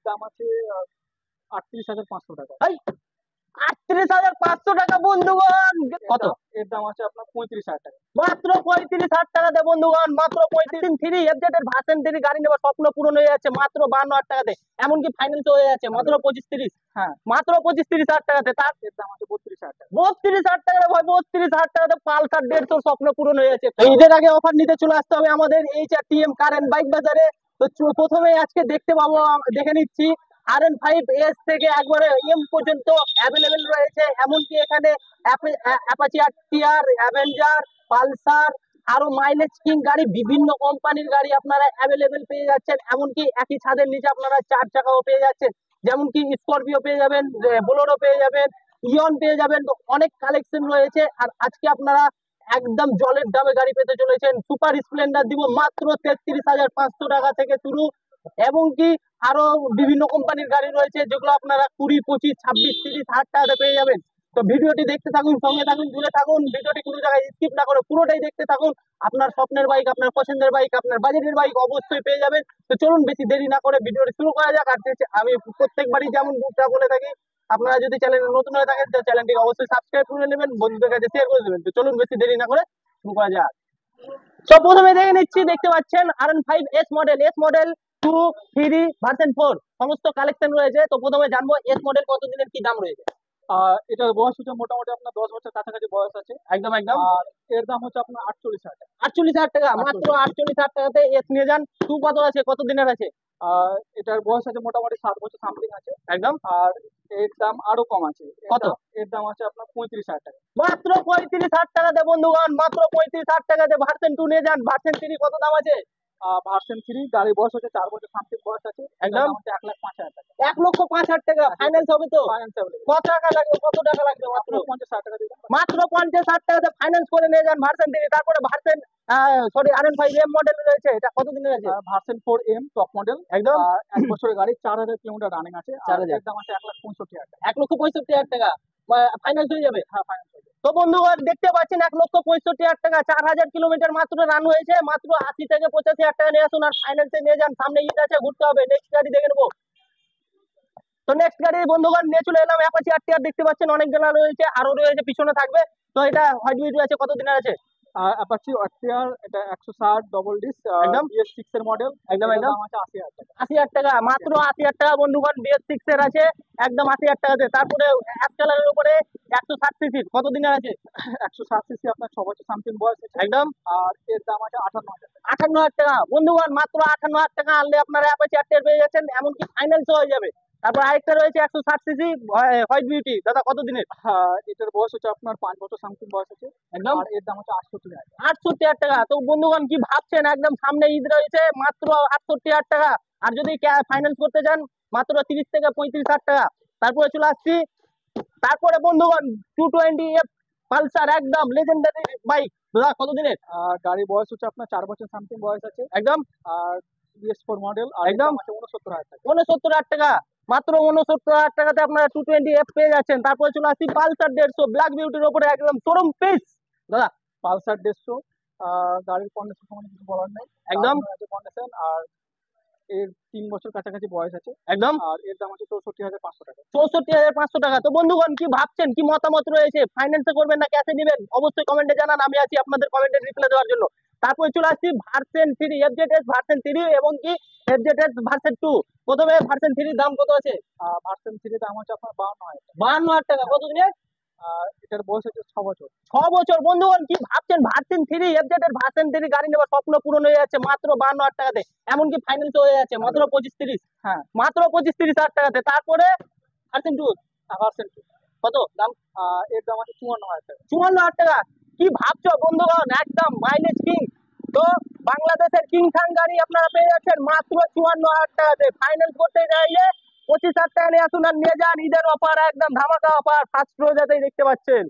দাম আছে 38,500 টাকা। 38,500 টাকা বন্ধুগণ। কত? এর দাম আছে আপনার 35,000 টাকা। মাত্র 35,000 টাকাতে বন্ধুগণ, মাত্র 35। এফজেড এর ভার্সন 3 গাড়ি নেবার স্বপ্ন পূরণ হয়ে যাচ্ছে মাত্র 52,000 টাকাতে, এমনকি ফাইন্যান্স হয়ে যাচ্ছে মাত্র 25-30। হ্যাঁ, মাত্র 25-30,000 টাকাতে। তার এর দাম আছে 32,000 টাকা। 32,000 টাকা ভাই, 32,000 টাকাতে পালসার 150 স্বপ্ন পূরণ হয়ে যাচ্ছে। ঈদের আগে অফার নিতে চলে আসতে হবে আমাদের HRTM কারেন্ট বাইক বাজারে। তো প্রথমে আজকে দেখতে পাবো, দেখে নিচ্ছি RN5S থেকে একবারে এম পর্যন্ত অ্যাভেলেবেল রয়েছে। এমনকি এখানে অ্যাপাচি RTR, অ্যাভেঞ্জার, পালসার, আরো মাইলেজ কিং গাড়ি, বিভিন্ন কোম্পানির গাড়ি আপনারা অ্যাভেলেবেল পেয়ে যাচ্ছেন। এমনকি একই ছাদের নিচে আপনারা 4 চাকাও পেয়ে যাচ্ছেন, যেমন কি স্করপিও পেয়ে যাবেন, বোলেরো পেয়ে যাবেন, ইয়ন পেয়ে যাবেন। তো অনেক কালেকশন রয়েছে। আর আজকে আপনারা একদম জলের দামে গাড়ি পেতে চলেছেন। সুপার স্প্লেন্ডার দিব মাত্র 33,500 টাকা থেকে শুরু, এবং কি আরো বিভিন্ন কোম্পানির গাড়ি রয়েছে যেগুলো আপনারা 20, 25, 26, 30,000 টাকাতে পেয়ে যাবেন। তো ভিডিওটি দেখতে থাকুন, সঙ্গে থাকুন, জুড়ে থাকুন। ভিডিওটি কোনো জায়গায় স্কিপ না করে পুরোটাই দেখতে থাকুন। আপনার স্বপ্নের বাইক, আপনার পছন্দের বাইক, আপনার বাজেটের বাইক অবশ্যই পেয়ে যাবেন। তো চলুন বেশি দেরি না করে ভিডিওটি শুরু করা যাক। আর আমি প্রত্যেকবারই যেমন বলে থাকি, আপনারা যদি চ্যানেলে নতুন হয়ে থাকেন তো চ্যানেলটি অবশ্যই সাবস্ক্রাইব করে নেবেন, বন্ধুদের কাছে শেয়ার করে দেবেন। তো চলুন বেশি দেরি না করে শুরু করা যাক। তো প্রথমে দেখে নিচ্ছি, দেখতে পাচ্ছেন RN5S model, S model 2, 3, version 4 সমস্ত কালেকশন রয়েছে। তো প্রথমে জানবো এস মডেল কত দিনের কি দাম রয়েছে। এটার বয়স হচ্ছে মোটামুটি আপনার 10 বছর কাছাকাছি বয়স আছে। একদম একদম। আর এর দাম হচ্ছে আপনার 48,000 টাকা। 48,000 টাকা, মাত্র 48,000 টাকাতে এস নিয়ে যান। 2 কত আছে, কত দিনের আছে? এটার বয়স আছে মোটামুটি 7 বছর সামথিং আছে একদম। আর এর দাম আরো কম আছে। কত? এর দাম আছে আপনার 35,000 টাকা। মাত্র 35,000 টাকাতে বন্ধুগণ, মাত্র 35,000 টাকাতে ভার্সন 2 নিয়ে যান। ভার্সন 3 কত দাম আছে? ভার্সন 3 গাড়ির বয়স হচ্ছে 4 বছর সামথিং বয়স আছে। একদম। 1,05,000 টাকা। 1,05,000 টাকা ফাইন্যান্স হবে তো? ফাইন্যান্স হবে। কত টাকা লাগবে, কত টাকা লাগবে? মাত্র 50,000 টাকা দিবেন। মাত্র 50,000 টাকাতে ফাইন্যান্স করে নিয়ে যান ভার্সন 3। তারপরে ভার্সন RN5M মডেল রয়েছে, এটা কত দিনের আছে? ভার্সন 4M টপ মডেল একদম। 1 বছরের গাড়ি, 4,000 কিলোমিটার রানিং আছে। 4,000 এর দাম আছে 1,65,000 টাকা। 1,65,000 টাকা ফাইন্যান্স হয়ে যাবে। হ্যাঁ, ফাইন্যান্স হবে। তো বন্ধুগণ দেখতে পাচ্ছেন 1,65,000 টাকা, 4,000 কিলোমিটার মাত্র রান হয়েছে। মাত্র 80 থেকে 85,000 টাকা নিয়ে আসুন আর ফাইন্যান্সে নিয়ে যান। সামনে ঈদ আছে, ঘুরতে হবে। নেক্সট গাড়ি দেখে নেবো। তো নেক্সট গাড়ি বন্ধুগণ নিয়ে চলে এলাম অ্যাপাচি RTR। দেখতে পাচ্ছেন অনেক গাড়ি রয়েছে, আরো রয়েছে, পিছনে থাকবে। তো এটা হোয়াইট বিউটি আছে, কত দিনের আছে? অ্যাপাচি RTR এটা 160 ডবল ডিস্ক একদম। BS6 এর মডেল। একদম একদম। দাম আছে 80,000 টাকা। 80,000 টাকা, মাত্র 80,000 টাকা বন্ধুগণ। BS6 এর আছে, একদম 80,000 টাকাতে। তারপরে অ্যাশ কালারের উপরে 160 সিসি, কত দিনের আছে? 160 সিসি আপনার 6 বছর সামথিং বয়স আছে। একদম। আর এর দাম আছে 58,000 টাকা। 58,000 টাকা বন্ধুগণ, মাত্র 58,000 টাকা আনলে আপনারা অ্যাপাচি RTR পেয়ে যাচ্ছেন, এমনকি ফাইন্যান্স হয়ে যাবে। তারপর আরেকটা রয়েছে 160 সিসি হোয়াইট বিউটি, দাদা কত দিনের? এটার বয়স হচ্ছে আপনার 5 বছর সামথিং বয়স আছে। একদম। আর এর দাম হচ্ছে 68,000 টাকা। 68,000 টাকা। তো বন্ধুগণ কি ভাবছেন, একদম সামনে ঈদ রয়েছে, মাত্র 68,000 টাকা। আর যদি ফাইন্যান্স করতে চান মাত্র 30 থেকে 35,000 টাকা। তারপরে চলে আসছি, তারপরে বন্ধুগণ 220F পালসার, একদম লেজেন্ডারি বাইক, দাদা কত দিনের? গাড়ির বয়স হচ্ছে আপনার 4 বছর সামথিং বয়স আছে। একদম। আর BS4 মডেল। আর একদম। আছে 69,000 টাকা। 69,000 টাকা, মাত্র 69,000 টাকাতে আপনারা 220F পেয়ে যাচ্ছেন। তারপরে চলে আসছি পালসার 150 ব্ল্যাক বিউটির উপরে, একদম শোরুম পিস। দাদা পালসার 150 গাড়ির কন্ডিশন সম্বন্ধে কিছু বলার নেই, একদম কন্ডিশন। আর এর 3 বছর কাছাকাছি বয়স আছে। একদম। আর এর দাম হচ্ছে 64,500 টাকা। 64,500 টাকা। তো বন্ধুগণ কি ভাবছেন, কি মতামত রয়েছে, ফাইন্যান্সে করবেন না ক্যাশে নেবেন? অবশ্যই কমেন্টে জানান, আমি আছি আপনাদের কমেন্টের রিপ্লাই দেওয়ার জন্য। তারপরে চলে আসছি ভার্সন 3 FZS ভার্সন 3 এবং কি FZS ভার্সন 2। প্রথমে ভার্সন 3 দাম কত আছে? ভার্সন 3 দাম হচ্ছে আপনার 52,000 টাকা। 52,000 টাকা, কত দিনের? এটার বয়স হচ্ছে 6 বছর। 6 বছর। বন্ধুগণ কি ভাবছেন, ভার্সন 3 FZS ভার্সন 3 গাড়ি নেবার স্বপ্ন পূরণ হয়ে যাচ্ছে মাত্র 52,000 টাকাতে, এমনকি ফাইন্যান্স হয়ে যাচ্ছে মাত্র 25-30। হ্যাঁ, মাত্র 25-30,000 টাকাতে। তারপরে ভার্সন 2, ভার্সন 2 কত দাম? এর দাম আছে 54,000 টাকা। 54,000 টাকা। কি ভাবছো বন্ধুগণ, একদম মাইলেজ কিং। তো বাংলাদেশের কিং খান গাড়ি আপনারা পেয়ে যাচ্ছেন মাত্র 54,000 টাকাতে। ফাইন্যান্স করতে চাইলে 25,000 টাকা নিয়ে আসুন আর নিয়ে যান। ঈদের অফার, একদম ধামাকা অফার, ফার্স্ট রোজাতেই দেখতে পাচ্ছেন।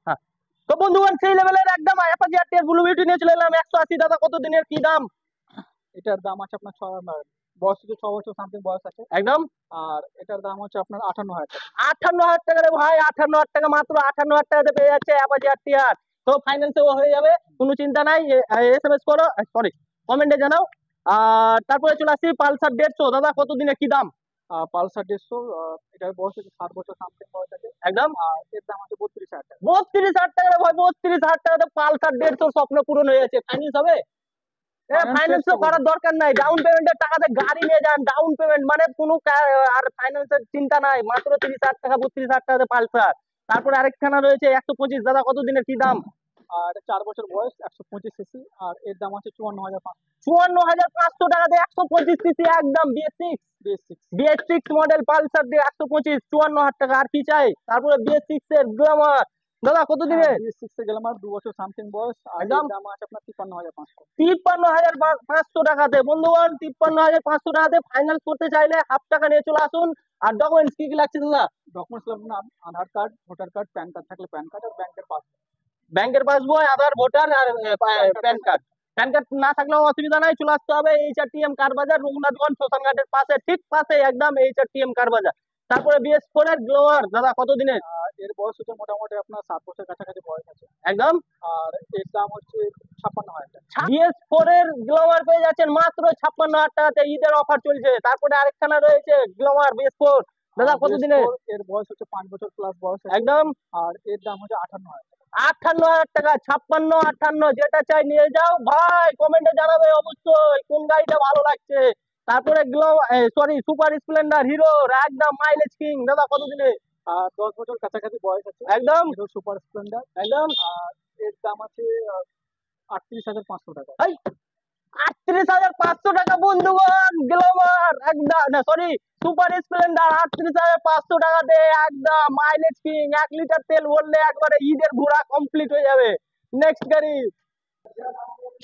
হ্যাঁ। তো বন্ধুগণ সেই লেভেলের একদম অ্যাপাচি RTR ব্লু বিউটি নিয়ে চলে এলাম 180। দাদা কত দিনের কি দাম? এটার দাম আছে আপনার বয়স হচ্ছে 6 বছর সামথিং বয়স আছে। একদম। আর এটার দাম হচ্ছে আপনার 58,000 টাকা। 58,000 টাকা রে ভাই, 58,000 টাকা, মাত্র 58,000 টাকাতে পেয়ে যাচ্ছে অ্যাপাচি RTR। তো ফাইন্যান্সেও হয়ে যাবে, কোনো চিন্তা নাই। SMS করো, সরি কমেন্টে জানাও। আর তারপরে চলে আসছি পালসার 150। দাদা কত দিনে কি দাম? পালসার 150, এটার বয়স হচ্ছে 7 বছর সামথিং বয়স আছে। একদম আর এর দাম আছে 32,000 টাকা। 32,000 টাকা ভাই, 32,000 টাকাতে পালসার 150 স্বপ্ন পূরণ হয়ে যাচ্ছে। ফাইন্যান্স হবে? ফাইন্যান্স ফাইন্যান্স চেষ্টা করার করবো। দরকার নাই, ডাউন পেমেন্টের টাকাতে গাড়ি নিয়ে যান। ডাউন পেমেন্ট মানে কোনো আর ফাইন্যান্সের চিন্তা নাই, মাত্র 30,000 টাকা, 32,000 টাকাতে পালসার। তারপরে আরেকখানা রয়েছে 125, দাদা কত দিনের কি দাম? আর 4 বছর বয়স, 125 সিসি, আর এর দাম আছে 54,500। 54,500 টাকাতে 125 সিসি একদম BS6। BS6। BS6 model Pulsar দিয়ে 125, 54,000 টাকা। আর কি চাই? তারপরে BS6 এর গ্ল্যামার, দাদা কত হ্যাঁ, দিনের? BS6 এর গ্ল্যামার 2 বছর সামথিং বয়স, আর এর একদম দাম আছে আপনার 53,500। 53,500 টাকাতে বন্ধুগণ, 53,500 টাকাতে ফাইনাল করতে চাইলে হাফ টাকা নিয়ে চলে আসুন। আর ডকুমেন্টস কি কি লাগছে দাদা? ডকুমেন্টস লাগবে Aadhaar card, voter card, PAN card থাকলে প্যান কার্ড, আর ব্যাংকের পাসবুক। ব্যাংকের পাসবই, আধার, ভোটার আর প্যান কার্ড। প্যান কার্ড না থাকলেও অসুবিধা নাই, চলে আসতে হবে HRTM কার বাজার, রঘুনাথগঞ্জ শ্মশান ঘাটের পাশে, ঠিক পাশে একদম HRTM কার বাজার। তারপরে BS4 এর গ্লোয়ার, দাদা কত দিনের? আর এর বয়স হচ্ছে মোটামুটি আপনার 7 বছর কাছাকাছি বয়স আছে। একদম আর এর দাম হচ্ছে 56,000 টাকা। BS4 এর গ্লোয়ার পেয়ে যাচ্ছেন মাত্র 56,000 টাকাতে, ঈদের অফার চলছে। তারপরে আরেকখানা রয়েছে গ্লোয়ার BS4, দাদা কত দিনের? এর বয়স হচ্ছে 5 বছর প্লাস বয়স আছে। একদম আর এর দাম হচ্ছে 58,000 টাকা। 58,000 টাকা, 56, 58 যেটা চাই নিয়ে যাও ভাই। কমেন্টে জানাবে অবশ্যই কোন গাড়িটা ভালো লাগছে। তারপরে সরি, সুপার স্প্লেন্ডার হিরোর একদম মাইলেজ কিং, দাদা কত দিনে? আর 10 বছর কাছাকাছি বয়স আছে। একদম হিরো সুপার স্প্লেন্ডার। একদম আর এর দাম আছে 38,500 টাকা। এই 38,500 টাকা বন্ধুগণ, গ্ল্যামার একদম, না সরি, সুপার স্প্লেন্ডার 38,500 টাকাতে একদম মাইলেজ কিং। 1 লিটার তেল ভরলে একবারে ঈদের ঘোরা কমপ্লিট হয়ে যাবে। নেক্সট গাড়ি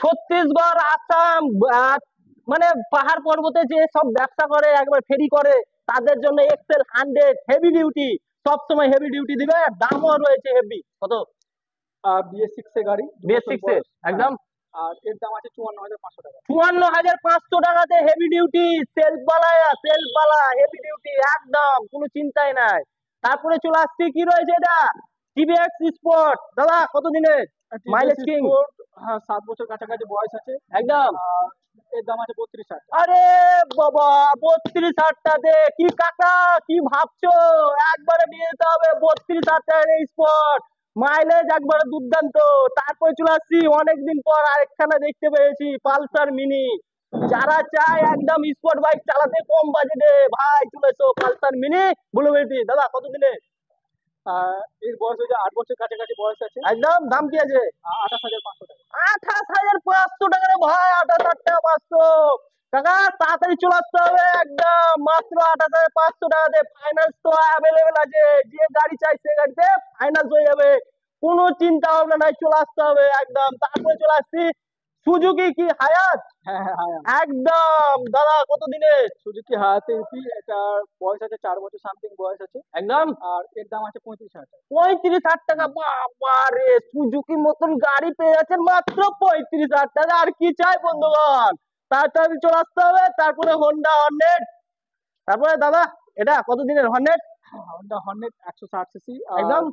ছত্তিশগড়, আসাম, মানে পাহাড় পর্বতে যে সব ব্যবসা করে, একবার ফেরি করে, তাদের জন্য XL100 হেভি ডিউটি, সবসময় হেভি ডিউটি দিবে। দামও রয়েছে হেভি। কত? আর BS6 এর গাড়ি, 2 বছর BS6 এর বয়স। একদম আর এর দাম আছে 54,500 টাকা। 54,500 টাকাতে হেভি ডিউটি, সেলফ বালা হেভি ডিউটি একদম, কোনো চিন্তাই নাই। তারপরে চলে আসছি, কি রয়েছে এটা? TVX স্পোর্ট, দাদা কত দিনের? Mileage king. হ্যাঁ, 7 বছর কাছাকাছি বয়স আছে। একদম আর এর দাম আছে 32,000 টাকা। আরে বাবা, 32,000 টাকাতে কি কাকা, কি ভাবছো? একবারে নিয়ে যেতে হবে 32,000 টাকার স্পট, মাইলেজ একবারে দুর্দান্ত। তারপরে চলে আসছি অনেকদিন পর আরেকখানা দেখতে পেয়েছি, পালসার মিনি। যারা চায় একদম স্পোর্ট বাইক চালাতে কম বাজেটে, ভাই চলে এসো পালসার মিনি ব্লু বেটি। দাদা কত দিনে? এর বয়স হচ্ছে 8 বছর কাছাকাছি বয়স আছে। একদম দাম কি আছে? 28,500 টাকা। 28,500 টাকা রে ভাই, 28,500 টাকা। তাড়াতাড়ি চলে আসতে হবে একদম, মাত্র 28,500 টাকাতে ফাইন্যান্স তো অ্যাভেলেবেল আছে। যে গাড়ি চাই সে গাড়িতে ফাইন্যান্স হয়ে যাবে, কোনো চিন্তা ভাবনা নাই, চলে আসতে হবে একদম। তারপরে চলে আসছি সুজুকি কি হায়াত, হ্যাঁ, হ্যাঁ, হ্যাঁ। একদম দাদা কত দিনে? সুজুকি হায়াতে এপি, এটার বয়স আছে 4 বছর সামথিং বয়স আছে। একদম আর এর দাম আছে 35,000 টাকা। 35,000 টাকা, বাবা রে, সুজুকির মতন গাড়ি পেয়ে যাচ্ছেন মাত্র 35,000 টাকা। আর কি চাই বন্ধুগণ, তাড়াতাড়ি চলে আসতে হবে। তারপরে হোন্ডা হর্নেট, তারপরে দাদা এটা কত দিনের হর্নেট? Honda Hornet 160 CC. একদম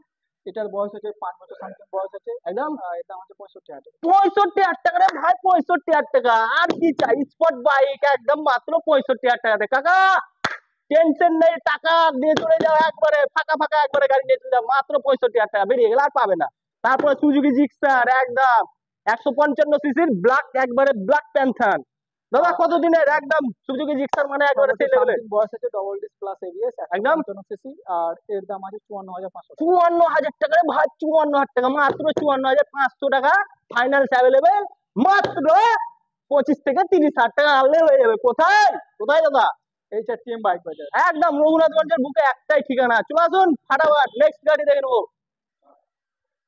এটার বয়স হচ্ছে 5 বছর সামথিং বয়স আছে। একদম এর দাম আছে 65,000 টাকা। 65,000 টাকা রে ভাই, 65,000 টাকা। আর কি চাই? স্পট বাইক একদম মাত্র 65,000 টাকাতে। কাকা টেনশন নেই, টাকা দিয়ে চলে যাও, একবারে ফাঁকা ফাঁকা একবারে গাড়ি নিয়ে চলে যাও, মাত্র 65,000 টাকা, বেরিয়ে গেলে আর পাবে না। তারপরে সুজুকি জিক্সার একদম 155 সিসির ব্ল্যাক, একবারে ব্ল্যাক প্যান্থার, দাদা কত দিনের? একদম সুজুকি জিক্সার মানে একবারে সেই লেভেলের। বয়স আছে, ডবল ডিস প্লাস এবিএস, একদম 155 সিসি। আর এর দাম আছে 54,500 টাকা। 54,000 টাকা রে ভাই, 54,000 টাকা, মাত্র 54,500 টাকা। ফাইন্যান্স অ্যাভেলেবেল, মাত্র 25 থেকে 30,000 টাকা আনলে হয়ে যাবে। কোথায় কোথায় দাদা? HRTM বাইক বাজার। একদম রঘুনাথগঞ্জের বুকে একটাই ঠিকানা, চলে আসুন ফাটাফাট। নেক্সট গাড়ি দেখে নেবো।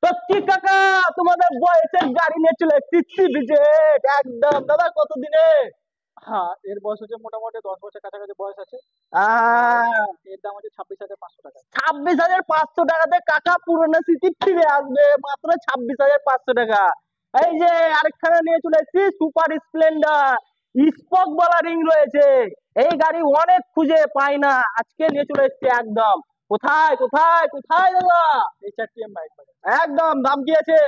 তো কি কাকা, তোমাদের বয়সের গাড়ি নিয়ে চলে এসেছি বিজেট একদম, দাদা কত দিনে? হ্যাঁ, এর বয়স হচ্ছে মোটামুটি 10 বছর কাছাকাছি বয়স আছে। এর দাম হচ্ছে 26,500 টাকা। 26,500 টাকাতে কাকা পুরোনো স্মৃতি ফিরে আসবে, মাত্র 26,500 টাকা। এই যে আরেকখানা নিয়ে চলে এসেছি, সুপার স্প্লেন্ডার, স্পোক বলা রিং রয়েছে। এই গাড়ি অনেক খুঁজে পাই না, আজকে নিয়ে চলে এসেছি একদম। কোথায় কোথায় কোথায় দাদা? HRTM বাইক বাজার। একদম দাম কি আছে?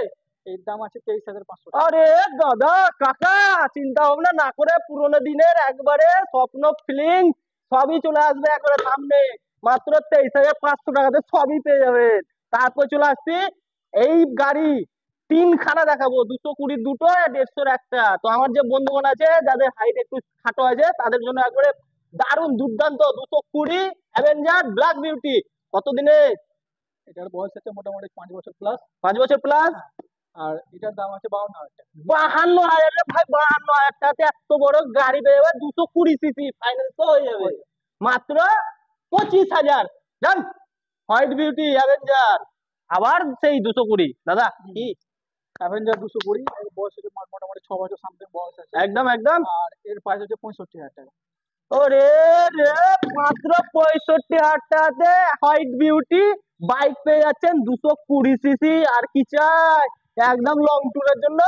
এর দাম আছে 23,500 টাকা। আরে দাদা কাকা, চিন্তা ভাবনা না করে পুরোনো দিনের একবারে স্বপ্ন ফিলিং সবই চলে আসবে একবারে সামনে, মাত্র 23,500 টাকাতে সবই পেয়ে যাবেন। তারপর চলে আসছি এই গাড়ি, 3খানা দেখাবো, 220 দুটো, 150 একটা। তো আমার যে বন্ধুগণ আছে যাদের হাইট একটু খাটো আছে তাদের জন্য একবারে দারুণ দুর্দান্ত 220 অ্যাভেঞ্জার ব্ল্যাক বিউটি। কতদিনে? এটার বয়স আছে মোটামুটি 5 বছর প্লাস। 5 বছর প্লাস। আর এটার দাম আছে 52,000 টাকা। 52,000 ভাই, 52,000 টাকাতে এত বড় গাড়ি পেয়ে যাবে, 220 সিসি ফাইন্যান্স হয়ে যাবে মাত্র 25,000। জান, হোয়াইট বিউটি অ্যাভেঞ্জার, আবার সেই 220। দাদা কি অ্যাভেঞ্জার 220, এর বয়স হচ্ছে মোটামুটি 6 বছর সামথিং বয়স আছে। একদম একদম। আর এর প্রাইস হচ্ছে 65,000 টাকা। ওরে রে, মাত্র 65,000 টাকাতে হোয়াইট বিউটি বাইক পেয়ে যাচ্ছেন 220 সিসি। আর কি চাই, একদম লং ট্যুরের জন্য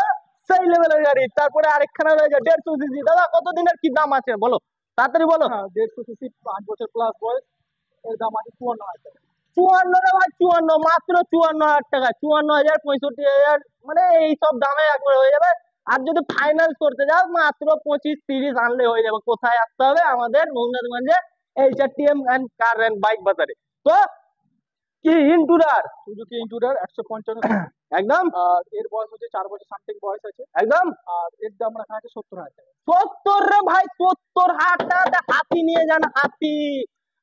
সেই লেভেলের গাড়ি। তারপরে আরেকখানা রয়েছে 150 সিসি। দাদা কত দিনের কি দাম আছে বলো, তাড়াতাড়ি বলো। হ্যাঁ, 150 সিসি, 5 বছর প্লাস বয়স, এর দাম আছে 54,000 টাকা। 54 রে ভাই, 54, মাত্র 54,000 টাকা। 54,000, 65,000, মানে এইসব দামে একবার হয়ে যাবে। আর যদি ফাইন্যান্স করতে যাও মাত্র 25-30 আনলে হয়ে যাবে। কোথায় আসতে হবে? আমাদের রঘুনাথগঞ্জে HRTM and car and bike বাজারে। তো কি ইন্টুরার, সুজুকি ইন্টুরার 155। একদম। আর এর বয়স হচ্ছে 4 বছর সামথিং বয়স আছে। একদম। আর এর দাম রাখা আছে 70,000 টাকা। 70 রে ভাই, 70,000 টাকাতে হাতি নিয়ে যান, হাতি।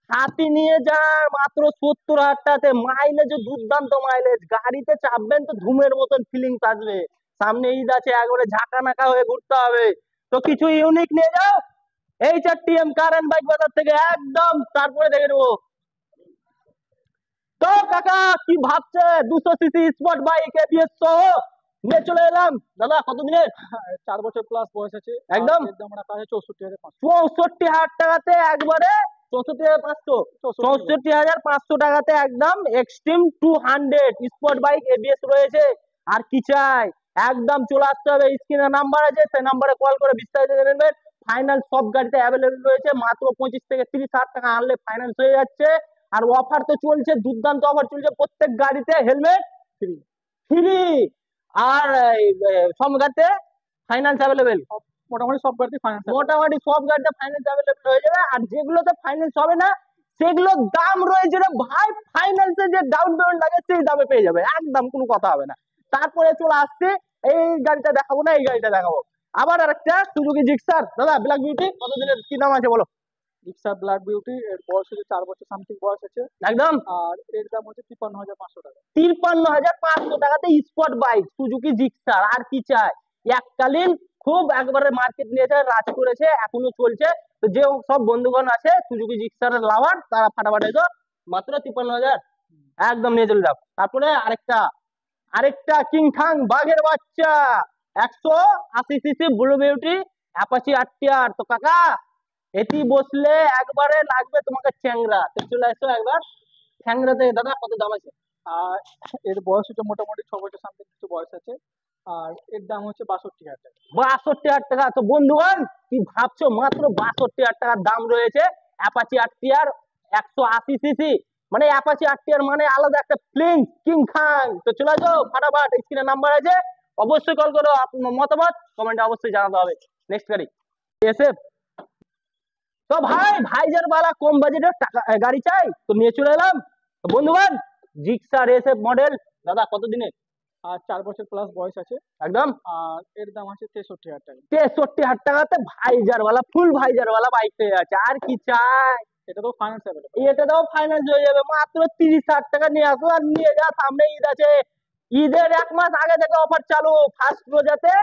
হাতি নিয়ে যান মাত্র 70,000 টাকাতে। মাইলেজ দুর্দান্ত মাইলেজ, গাড়িতে চাপবেন তো ধুমের মতন ফিলিংস আসবে। সামনে ঈদ আছে, একবারে ঝাঁকা নাকা হয়ে ঘুরতে হবে। তো কিছু ইউনিক নিয়ে যাও HRTM কার এন্ড বাইক বাজার থেকে একদম। তারপরে দেখে নেবো। তো কাকা কি ভাবছে, 200 সিসি স্পট বাইক ABS সহ নিয়ে চলে এলাম। দাদা কত দিনের? 4 বছর প্লাস বয়স আছে। একদম। এর দাম রাখা আছে 64,500। 64,000 টাকাতে একবারে 64,500। 64,500 টাকাতে একদম এক্সট্রিম 200 স্পোর্ট বাইক ABS রয়েছে। আর কি চাই, একদম চলে আসতে হবে। স্ক্রিনে নাম্বার আছে, সেই নাম্বারে কল করে বিস্তারিত জেনে নেবেন। ফাইনাল সব গাড়িতে অ্যাভেলেবল রয়েছে। মাত্র 25 থেকে 30,000 টাকা আনলে ফাইন্যান্স হয়ে যাচ্ছে। আর অফার তো চলছে, দুর্দান্ত অফার চলছে। প্রত্যেক গাড়িতে হেলমেট ফ্রি। ফ্রি। আর সব গাড়িতে ফাইন্যান্স অ্যাভেলেবেল। মোটামুটি সব গাড়ি ফাইন্যান্স। মোটামুটি সব গাড়িতে ফাইন্যান্স অ্যাভেলেবল হয়ে যাবে। আর যেগুলোতে ফাইন্যান্স হবে না সেগুলোর দাম রয়েছে রে ভাই, ফাইন্যান্সে যে ডাউন পেমেন্ট লাগে সেই দামে পেয়ে যাবে, একদম কোনো কথা হবে না। তারপরে চলে আসছে এই গাড়িটা দেখাবো না, এই গাড়িটা দেখাবো। আবার আরেকটা সুজুকি জিক্সার। দাদা ব্ল্যাক বিউটি কত দিনের কি দাম আছে বলো? রিক্সা ব্ল্যাক বিউটি, এর বয়স হচ্ছে 4 বছর সামথিং বয়স আছে। একদম। আর এর দাম হচ্ছে 53,500 টাকা। 53,500 টাকাতে স্পট বাইক সুজুকি জিক্সার। আর কি চাই, এককালীন খুব একবারে মার্কেট নিয়েছে, রাজ করেছে, এখনো চলছে। তো যে সব বন্ধুগণ আছে সুজুকি জিক্সারের লাভার, তারা ফাটাফাটি তো মাত্র 53,000 একদম নিয়ে চলে যাও। তারপরে আরেকটা আরেকটা কিং খাং বাঘের বাচ্চা 180 CC blue beauty Apache RTR। তো কাকা এটি বসলে একবারে লাগবে তোমাকে চ্যাংরা। তো চলে আসো একবার চ্যাংরাতে। দাদা কত দাম আছে? আর এর বয়স হচ্ছে মোটামুটি 6 বছর সামথিং কিছু বয়স আছে। আর এর দাম হচ্ছে 62,000 টাকা। 62,000 টাকা। তো বন্ধুগণ কি ভাবছো, মাত্র 62,000 টাকার দাম রয়েছে অ্যাপাচি RTR 180 সিসি। মানে অ্যাপাচি RTR মানে আলাদা একটা ফিলিংস, কিং খাং। তো চলে যাও ফাটাফাট, স্ক্রিনে নাম্বার আছে, অবশ্যই কল করো। আপনার মতামত কমেন্টে অবশ্যই জানাতে হবে। নেক্সট গাড়ি এসে। তো ভাই ভাইজার বালা কম বাজেটের টাকা গাড়ি চাই, তো নিয়ে চলে এলাম। তো বন্ধুগণ জিক্সার SF মডেল। দাদা কত দিনের? আর 4 বছর প্লাস বয়স আছে। একদম। আর এর দাম আছে 63,000 টাকা। 63,000 টাকাতে ভাইজার वाला ফুল ভাইজার वाला বাইক পেয়ে যাচ্ছে। আর কি চাই, এটা তো ফাইন্যান্স অ্যাভেলেবল। এটা দাও ফাইন্যান্স হয়ে যাবে। মাত্র 30,000 টাকা নিয়ে আসো আর নিয়ে যা। সামনে ঈদ আছে, ঈদের 1 মাস আগে থেকে অফার চালু। ফার্স্ট রোজাতে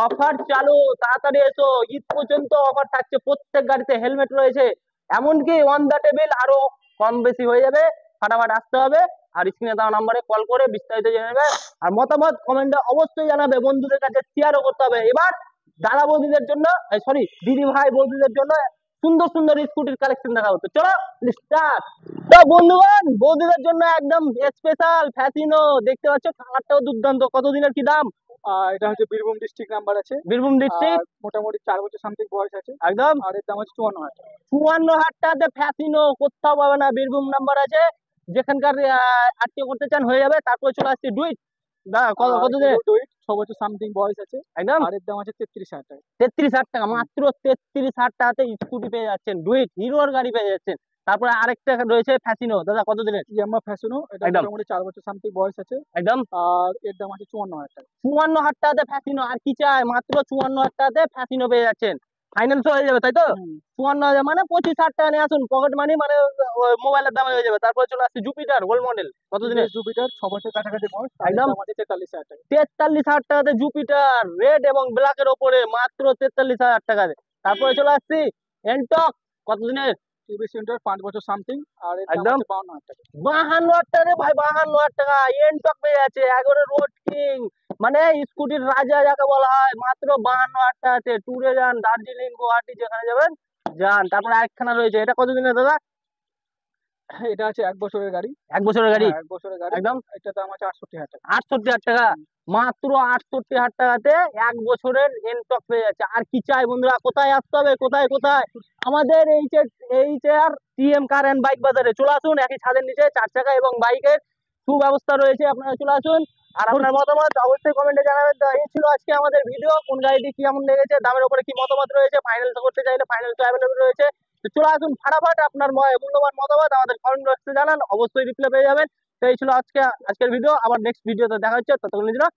অফার চালু, তাড়াতাড়ি এসো। ঈদ পর্যন্ত অফার থাকছে। প্রত্যেক গাড়িতে হেলমেট রয়েছে, এমনকি অন দা টেবিল আরো কম বেশি হয়ে যাবে। ফাটাফাট আসতে হবে আর স্ক্রিনে দেওয়া নাম্বারে কল করে বিস্তারিত জেনে নেবে। আর মতামত কমেন্টে অবশ্যই জানাবে, বন্ধুদের কাছে শেয়ারও করতে হবে। এবার দাদা বৌদিদের জন্য, সরি দিদি ভাই বৌদিদের জন্য সুন্দর সুন্দর স্কুটির কালেকশন দেখা হতো। চলো স্টার্ট। তো বন্ধুগণ বৌদিদের জন্য একদম স্পেশাল ফ্যাসিনো দেখতে পাচ্ছ, কালারটাও দুর্দান্ত। কত দিনের কি দাম? এটা হচ্ছে বীরভূম ডিস্ট্রিক্ট নাম্বার আছে। বীরভূম ডিস্ট্রিক্ট। মোটামুটি 4 বছর সামথিং বয়স আছে। একদম। আর এর দাম হচ্ছে 54,000 টাকা। 54,000 টাকাতে ফ্যাসিনো কোথাও পাবে না। বীরভূম নাম্বার আছে, যেখানকার আত্মীয় করতে চান হয়ে যাবে। তারপরে চলে আসছে ডুইট। দাদা কত কত দিনে? 6 বছর সামথিং বয়স আছে, একদম আর এর দাম আছে 33,000 টাকা। 33,000 টাকা, মাত্র 33,000 টাকাতে স্কুটি পেয়ে যাচ্ছেন, ডুইট হিরোর গাড়ি পেয়ে যাচ্ছেন। তারপরে আরেকটা রয়েছে ফ্যাসিনো, দাদা কত দিনের? ইয়ামাহা ফ্যাশনো, এটা একদম মোটামুটি 4 বছর সামথিং বয়স আছে, একদম আর এর দাম আছে 54,000 টাকা। 54,000 টাকাতে ফ্যাসিনো, আর কি চাই, মাত্র 54,000 টাকাতে ফ্যাসিনো পেয়ে যাচ্ছেন। ফাইন্যান্স হয়ে যাবে তাই তো? হুম। 54,000 মানে 25,000 টাকা নিয়ে আসুন, পকেট মানি মানে মোবাইলের দামে হয়ে যাবে। তারপরে চলে আসছে জুপিটার গোল্ড মডেল, কত দিনে? জুপিটার 6 বছর কাছাকাছি বয়স, আর এর একদম দাম আছে 43,000 টাকা। 43,000 টাকাতে জুপিটার রেড এবং ব্ল্যাকের ওপরে, মাত্র 43,000 টাকাতে। তারপরে চলে আসছি এনটক, কত দিনের? টিভি সেন্টার 5 বছর সামথিং, আর এর দাম একদম আছে 52,000 টাকা। 52,000 টাকা রে ভাই, 52,000 টাকা এনটক পেয়ে যাচ্ছে, একেবারে রোড কিং, মানে স্কুটির রাজা যাকে বলা হয়, মাত্র 52,000 টাকাতে। ট্যুরে যান, দার্জিলিং গুয়াহাটি যেখানে যাবেন যান। তারপরে আরেকখানা রয়েছে, এটা কত দিনের দাদা? এটা আছে 1 বছরের গাড়ি। 1 বছরের গাড়ি, হ্যাঁ, 1 বছরের গাড়ি। একদম এটার দাম আছে 68,000 টাকা। 68,000 টাকা, মাত্র 68,000 টাকাতে 1 বছরের এনটক পেয়ে যাচ্ছে। আর কি চাই বন্ধুরা, কোথায় আসতে হবে, কোথায় কোথায়? আমাদের HR TM car and bike বাজারে চলে আসুন। একই ছাদের নিচে 4 চাকা এবং বাইকের সুব্যবস্থা রয়েছে, আপনারা চলে আসুন। আর আপনার মতামত অবশ্যই কমেন্টে জানাবেন। তো এই ছিল আজকে আমাদের ভিডিও, কোন গাড়িটি কেমন লেগেছে, দামের উপরে কি মতামত রয়েছে, ফাইনাল করতে চাইলে ফাইনাল তো অ্যাভেলেবল রয়েছে। তো চলে আসুন ফাটাফাট, আপনার মূল্যবান মতামত আমাদের কমেন্ট বক্সে জানান, অবশ্যই রিপ্লাই পেয়ে যাবেন। তো এই ছিল আজকের ভিডিও, আবার নেক্সট ভিডিওতে দেখা হচ্ছে, ততক্ষণের জন্য